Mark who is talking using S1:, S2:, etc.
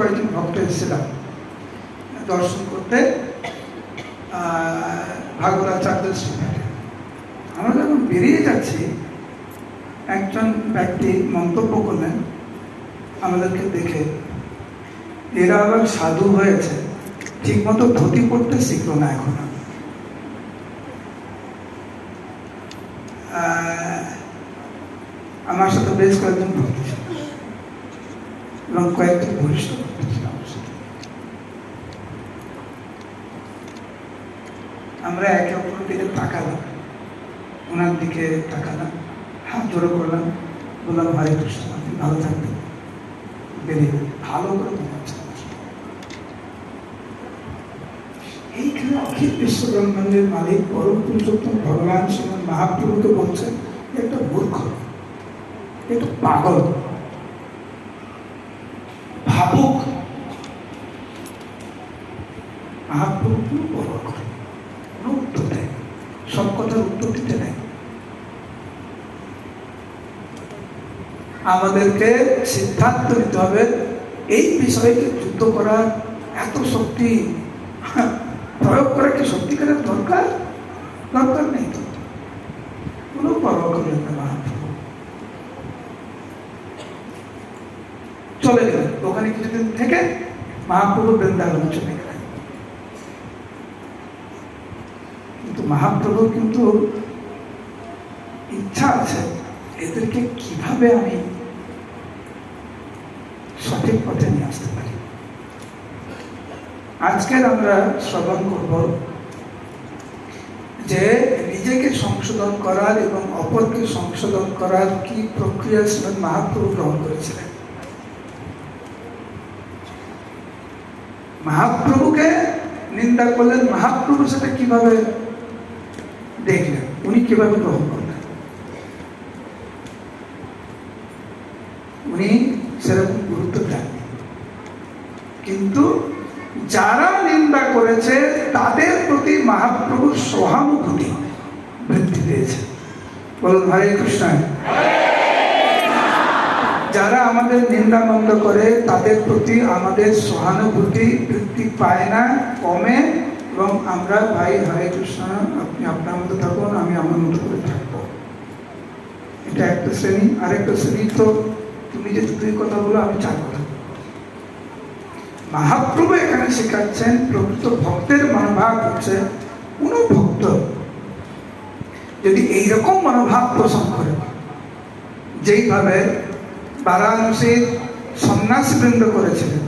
S1: কয়েকজন ভক্ত এসেছিলাম দর্শন করতে ভাগবতাচার্যের শ্রীমঠে। আমরা যখন বেরিয়ে যাচ্ছি, একজন ব্যক্তি মন্তব্য করলেন আমাদেরকে দেখে, এরা আবার সাধু হয়েছে, ঠিক মতো ধুতি পড়তে শিখলো না এখনো। আমার সাথে বেশ কয়েকজন ভক্তি ছিল এবং কয়েকজন বরিষ্ঠ ভক্তি ছিল আমার সাথে। আমরা একে অপরের দিকে তাকালাম, ওনার দিকে তাকালাম, হাত জোড়ো করলাম, বললাম হরে কৃষ্ণ, আপনি ভালো থাকবেন, বেরিয়ে ভালো করে বোঝাচ্ছে। এইখানে অখিল বিশ্ব ব্রহ্মাণ্ডের মালিক পরম পুরুষোত্তম ভগবান শ্রীমৎ মহাপ্রভুকে বলছেন একটা মূর্খ, একটা পাগল, ভাবুক। মহাপ্রভু কোনো পরোয়া করে, কোনো উত্তর দেয়, সব কথার উত্তর দিতে নেয়। আমাদেরকে সিদ্ধান্ত নিতে হবে এই বিষয়কে যুদ্ধ করার এত শক্তি প্রয়োগ করা কি সত্যিকারের দরকার? দরকার নেই তো, কোনো পরোয়া করলেন না মহাপ্রভু। চলে গেলেন। ওখানে কিছুদিন থেকে মহাপ্রভু বৃন্দাবনে চলে গেলেন। কিন্তু মহাপ্রভু কিন্তু ইচ্ছা আছে এদেরকে কিভাবে আমি সঠিক পথে নিয়ে আসতে পারি। আজকের আমরা শ্রবণ করব যে নিজেকে সংশোধন করার এবং অপরকে সংশোধন করার কি প্রক্রিয়া শ্রীমৎ মহাপ্রভু গ্রহণ করেছিলেন। মহাপ্রভুকে নিন্দা করলেন, মহাপ্রভু সেটা কিভাবে দেখলেন, উনি কিভাবে গ্রহণ করলেন। উনি সেরকম গুরুত্ব দেননি, কিন্তু যারা নিন্দা করেছে তাদের প্রতি মহাপ্রভুর সহানুভূতি বৃদ্ধি পেয়েছে। বলুন হরে কৃষ্ণ। যারা আমাদের নিন্দা মন্দ করে তাদের প্রতি আমাদের সহানুভূতি বৃদ্ধি পায় না, কমে, এবং আমরা ভাই হরে কৃষ্ণ, আপনি আপনার মতো থাকুন, আমি আমার মতো করে থাকবো, এটা একটা শ্রেণী। আরেকটা শ্রেণী তো তুমি যে দুই কথা বলো, আমি চার কথা। মহাপ্রভু এখানে শেখাচ্ছেন প্রকৃত ভক্তের মনোভাব হচ্ছে, কোন ভক্ত যদি এইরকম মনোভাব পোষণ করে, যেইভাবে বারাণসীর সন্ন্যাসী বৃন্দ করেছিলেন,